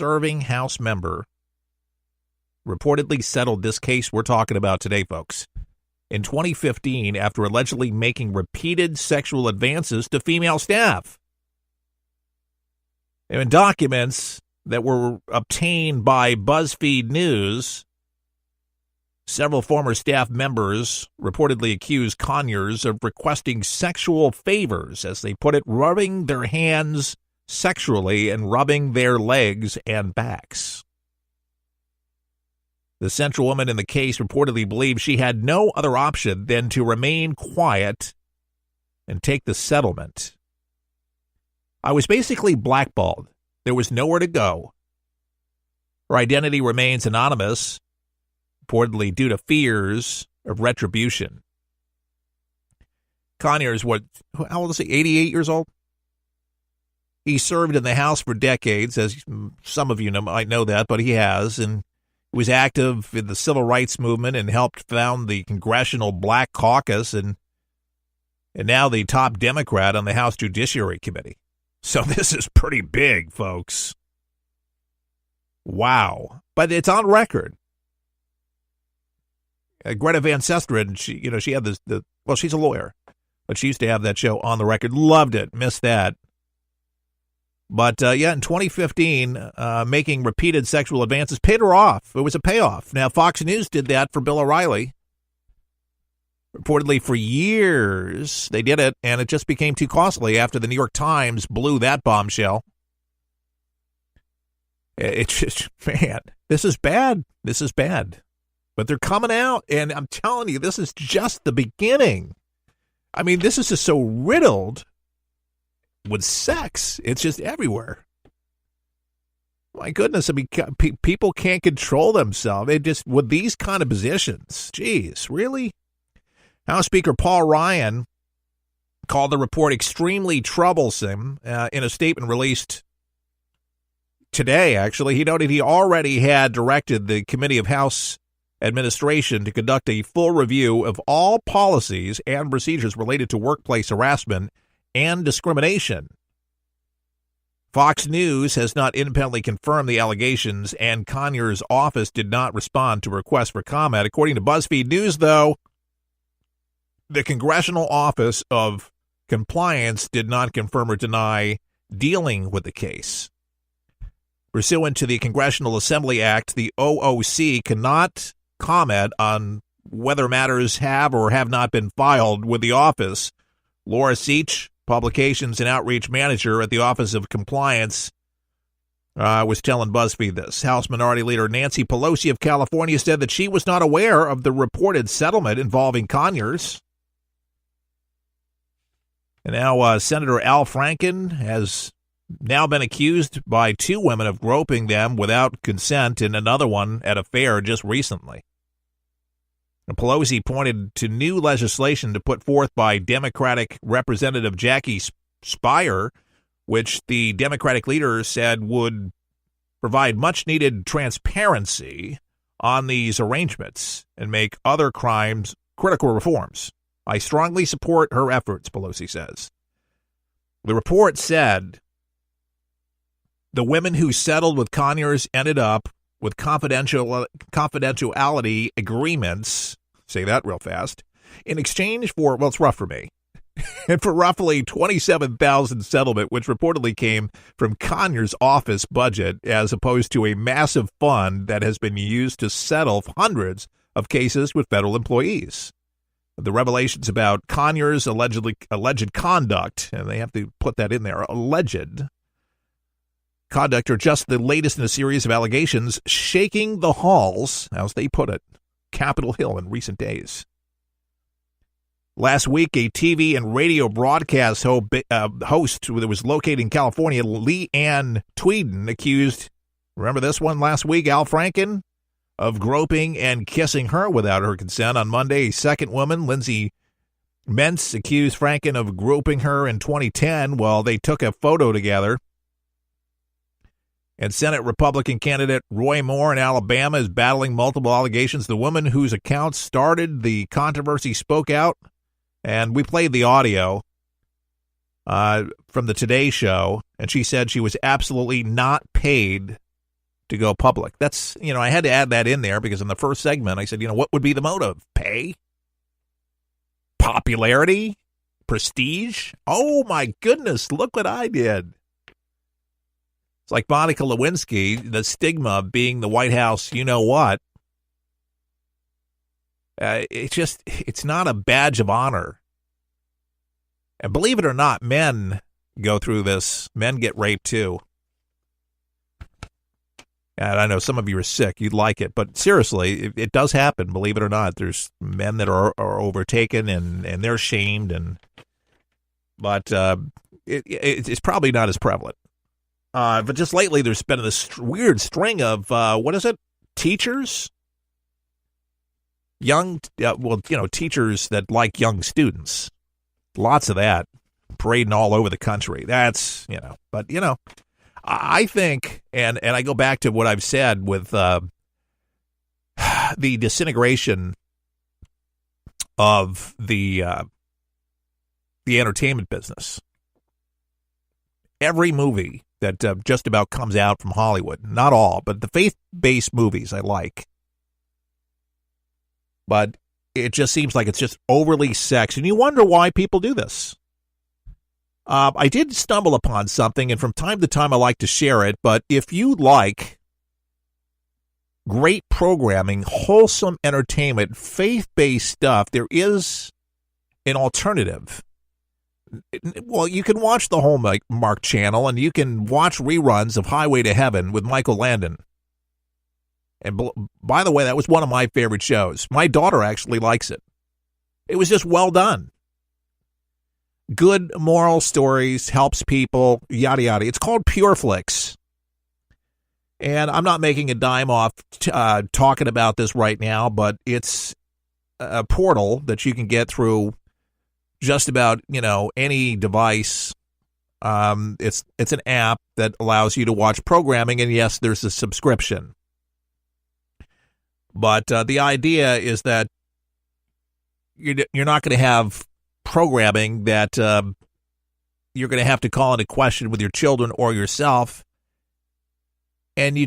serving House member reportedly settled this case we're talking about today, folks, in 2015 after allegedly making repeated sexual advances to female staff. In documents that were obtained by BuzzFeed News, several former staff members reportedly accused Conyers of requesting sexual favors, as they put it, rubbing their hands sexually and rubbing their legs and backs. The central woman in the case reportedly believed she had no other option than to remain quiet and take the settlement. I was basically blackballed. There was nowhere to go. Her identity remains anonymous, reportedly due to fears of retribution. Conyers, how old is he? 88 years old? He served in the House for decades, as some of you might know that, but he has, and he was active in the civil rights movement and helped found the Congressional Black Caucus and now the top Democrat on the House Judiciary Committee. So this is pretty big, folks. Wow. But it's on record. Greta Van Susteren, she had well, she's a lawyer, but she used to have that show On the Record. Loved it. Missed that. But, in 2015, making repeated sexual advances paid her off. It was a payoff. Now, Fox News did that for Bill O'Reilly. Reportedly for years, they did it, and it just became too costly after the New York Times blew that bombshell. It's just, man, this is bad. This is bad. But they're coming out, and I'm telling you, this is just the beginning. I mean, this is just so riddled with sex. It's just everywhere. My goodness, I mean, people can't control themselves. They just, with these kind of positions, geez, really? House Speaker Paul Ryan called the report extremely troublesome in a statement released today, actually. He noted he already had directed the Committee of House Administration to conduct a full review of all policies and procedures related to workplace harassment and discrimination. Fox News has not independently confirmed the allegations, and Conyers' office did not respond to requests for comment. According to BuzzFeed News, though, the Congressional Office of Compliance did not confirm or deny dealing with the case. Pursuant to the Congressional Assembly Act, the OOC cannot comment on whether matters have or have not been filed with the office. Laura Seach, Publications and Outreach Manager at the Office of Compliance, was telling BuzzFeed this. House Minority Leader Nancy Pelosi of California said that she was not aware of the reported settlement involving Conyers. And now Senator Al Franken has now been accused by two women of groping them without consent and another one at a fair just recently. And Pelosi pointed to new legislation to put forth by Democratic Representative Jackie Speier, which the Democratic leader said would provide much-needed transparency on these arrangements and make other crimes critical reforms. I strongly support her efforts, Pelosi says. The report said the women who settled with Conyers ended up with confidentiality agreements, say that real fast, in exchange for, well, it's rough for me, and for roughly $27,000 settlement, which reportedly came from Conyers' office budget, as opposed to a massive fund that has been used to settle hundreds of cases with federal employees. The revelations about Conyers' alleged conduct, and they have to put that in there, alleged conduct, are just the latest in a series of allegations shaking the halls, as they put it, Capitol Hill in recent days. Last week, a TV and radio broadcast host that was located in California, Lee Ann Tweeden, accused, remember this one last week, Al Franken, of groping and kissing her without her consent. On Monday, a second woman, Lindsay Mentz, accused Franken of groping her in 2010 while they took a photo together. And Senate Republican candidate Roy Moore in Alabama is battling multiple allegations. The woman whose account started the controversy spoke out, and we played the audio from the Today Show, and she said she was absolutely not paid to go public. That's, I had to add that in there because in the first segment I said, what would be the motive? Pay? Popularity? Prestige? Oh my goodness, look what I did. It's like Monica Lewinsky, the stigma of being the White House, what. It's not a badge of honor. And believe it or not, men go through this. Men get raped too. And I know some of you are sick. You'd like it. But seriously, it does happen, believe it or not. There's men that are overtaken and they're shamed. But it's probably not as prevalent. But just lately, there's been this weird string of, teachers? Teachers that like young students. Lots of that parading all over the country. That's, but, I think, and I go back to what I've said with the disintegration of the entertainment business. Every movie that just about comes out from Hollywood, not all, but the faith-based movies I like. But it just seems like it's just overly sexy, and you wonder why people do this. I did stumble upon something, and from time to time I like to share it, but if you like great programming, wholesome entertainment, faith-based stuff, there is an alternative. Well, you can watch the Hallmark Channel, and you can watch reruns of Highway to Heaven with Michael Landon. And by the way, that was one of my favorite shows. My daughter actually likes it. It was just well done. Good moral stories, helps people, yada, yada. It's called Pure Flix. And I'm not making a dime off talking about this right now, but it's a portal that you can get through just about, any device. It's an app that allows you to watch programming, and yes, there's a subscription. But the idea is that you're not going to have programming that you're going to have to call into question with your children or yourself, and you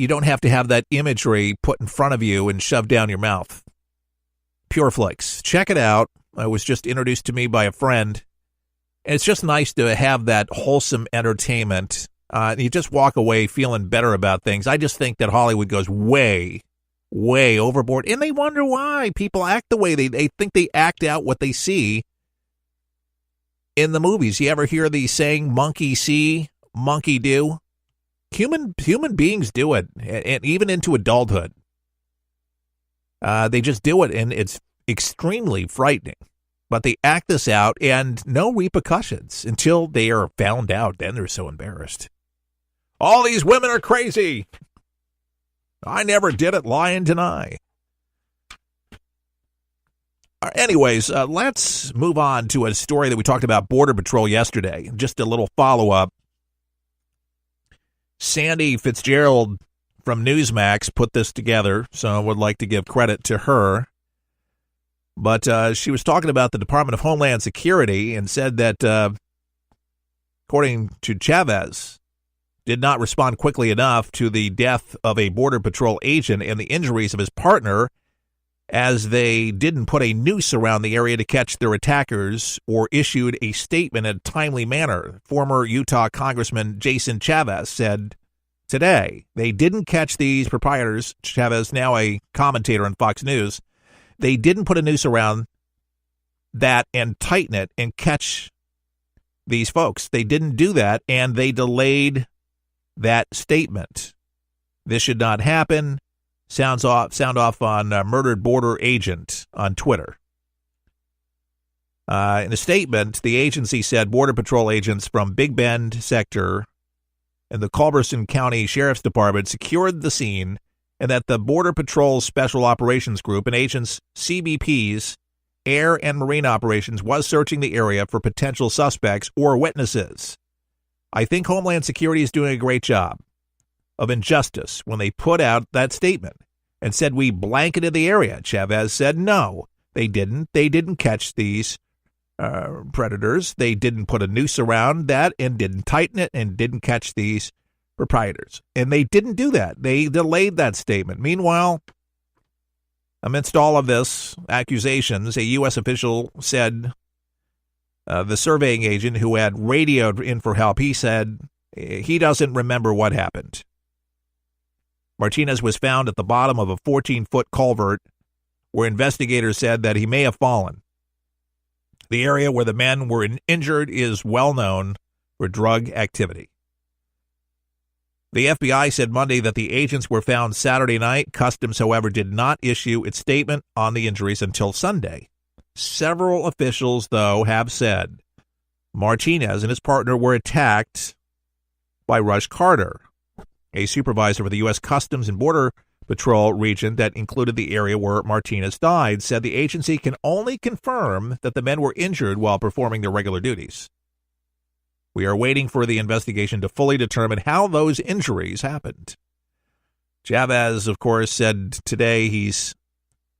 don't have to have that imagery put in front of you and shoved down your mouth. Pure Flix. Check it out. It was just introduced to me by a friend, and it's just nice to have that wholesome entertainment. You just walk away feeling better about things. I just think that Hollywood goes way overboard, and they wonder why people act the way they think they act out what they see in the movies. You ever hear the saying, monkey see, monkey do? Human beings do it, and even into adulthood. They just do it, and it's extremely frightening. But they act this out, and no repercussions until they are found out. Then they're so embarrassed. All these women are crazy. I never did it, lie and deny. Anyways, let's move on to a story that we talked about Border Patrol yesterday. Just a little follow-up. Sandy Fitzgerald from Newsmax put this together, so I would like to give credit to her. But she was talking about the Department of Homeland Security and said that, according to Chavez, did not respond quickly enough to the death of a Border Patrol agent and the injuries of his partner, as they didn't put a noose around the area to catch their attackers or issued a statement in a timely manner. Former Utah Congressman Jason Chavez said today they didn't catch these proprietors. Chavez, now a commentator on Fox News, they didn't put a noose around that and tighten it and catch these folks. They didn't do that, and they delayed that statement. This should not happen. Sound off on Murdered Border Agent on Twitter. In a statement, the agency said Border Patrol agents from Big Bend sector and the Culberson County Sheriff's Department secured the scene, and that the Border Patrol Special Operations Group and agents CBP's Air and Marine Operations was searching the area for potential suspects or witnesses. I think Homeland Security is doing a great job of injustice when they put out that statement and said we blanketed the area. Chavez said no, they didn't. They didn't catch these predators. They didn't put a noose around that and didn't tighten it and didn't catch these proprietors. And they didn't do that. They delayed that statement. Meanwhile, amidst all of this accusations, a U.S. official said the surveying agent who had radioed in for help, he said he doesn't remember what happened. Martinez was found at the bottom of a 14-foot culvert where investigators said that he may have fallen. The area where the men were injured is well known for drug activity. The FBI said Monday that the agents were found Saturday night. Customs, however, did not issue its statement on the injuries until Sunday. Several officials, though, have said Martinez and his partner were attacked by Rush Carter, a supervisor for the U.S. Customs and Border Patrol region that included the area where Martinez died, said the agency can only confirm that the men were injured while performing their regular duties. We are waiting for the investigation to fully determine how those injuries happened. Chavez, of course, said today he's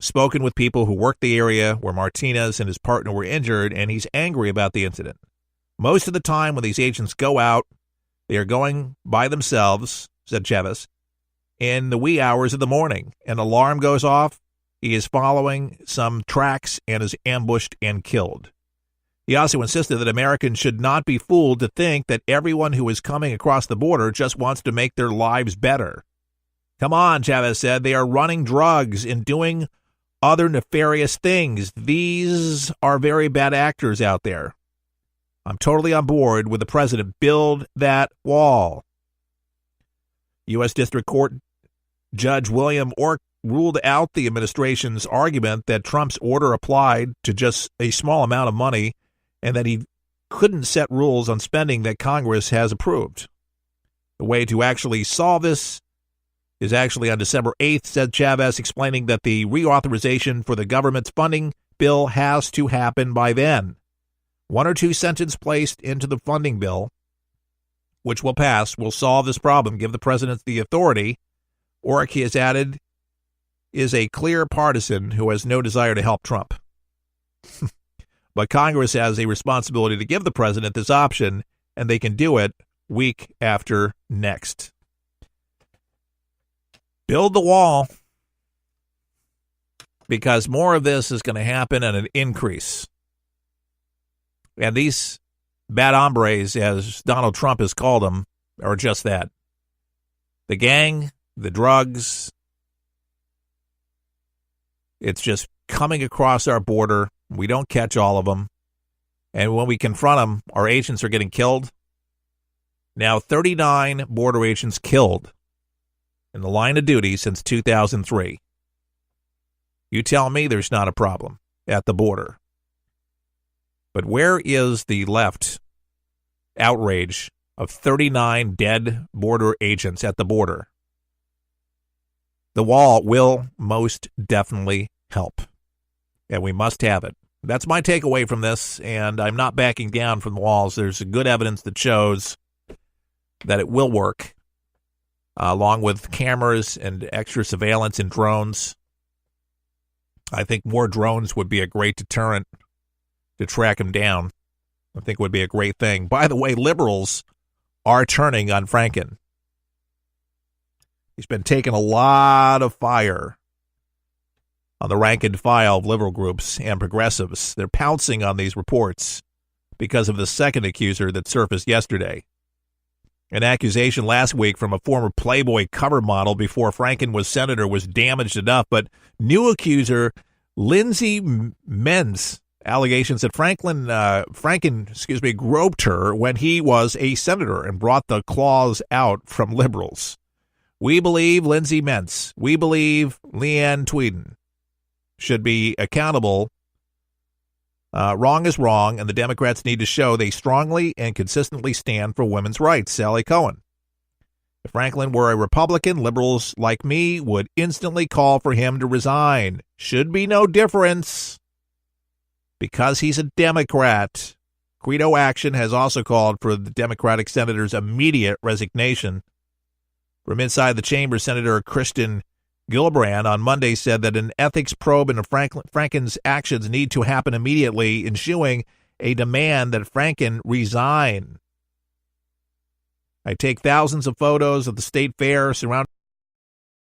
spoken with people who worked the area where Martinez and his partner were injured, and he's angry about the incident. Most of the time when these agents go out, they are going by themselves, said Chavez, in the wee hours of the morning. An alarm goes off. He is following some tracks and is ambushed and killed. He also insisted that Americans should not be fooled to think that everyone who is coming across the border just wants to make their lives better. Come on, Chavez said. They are running drugs and doing other nefarious things. These are very bad actors out there. I'm totally on board with the president. Build that wall. U.S. District Court Judge William Ork ruled out the administration's argument that Trump's order applied to just a small amount of money and that he couldn't set rules on spending that Congress has approved. The way to actually solve this is actually on December 8th, said Chavez, explaining that the reauthorization for the government's funding bill has to happen by then. One or two sentences placed into the funding bill, which will pass, will solve this problem, give the president the authority. Ork, he has added, is a clear partisan who has no desire to help Trump. But Congress has a responsibility to give the president this option, and they can do it week after next. Build the wall, because more of this is going to happen at an increase. And these bad hombres, as Donald Trump has called them, are just that. The gang, the drugs, it's just coming across our border. We don't catch all of them. And when we confront them, our agents are getting killed. Now, 39 border agents killed in the line of duty since 2003. You tell me there's not a problem at the border. But where is the left outrage of 39 dead border agents at the border? The wall will most definitely help, and we must have it. That's my takeaway from this, and I'm not backing down from the walls. There's good evidence that shows that it will work, along with cameras and extra surveillance and drones. I think more drones would be a great deterrent to track him down. I think would be a great thing. By the way, liberals are turning on Franken. He's been taking a lot of fire on the rank and file of liberal groups and progressives. They're pouncing on these reports because of the second accuser that surfaced yesterday. An accusation last week from a former Playboy cover model before Franken was senator was damaged enough, but new accuser Lindsay Mentz allegations that Franken groped her when he was a senator and brought the claws out from liberals. We believe Lindsay Mentz. We believe Leanne Tweeden should be accountable. Wrong is wrong, and the Democrats need to show they strongly and consistently stand for women's rights. Sally Cohen. If Franklin were a Republican, liberals like me would instantly call for him to resign. Should be no difference because he's a Democrat. Credo Action has also called for the Democratic senator's immediate resignation. From inside the chamber, Senator Kristen Gillibrand on Monday said that an ethics probe into Franken's actions need to happen immediately, ensuing a demand that Franken resign. I take thousands of photos of the state fair surrounding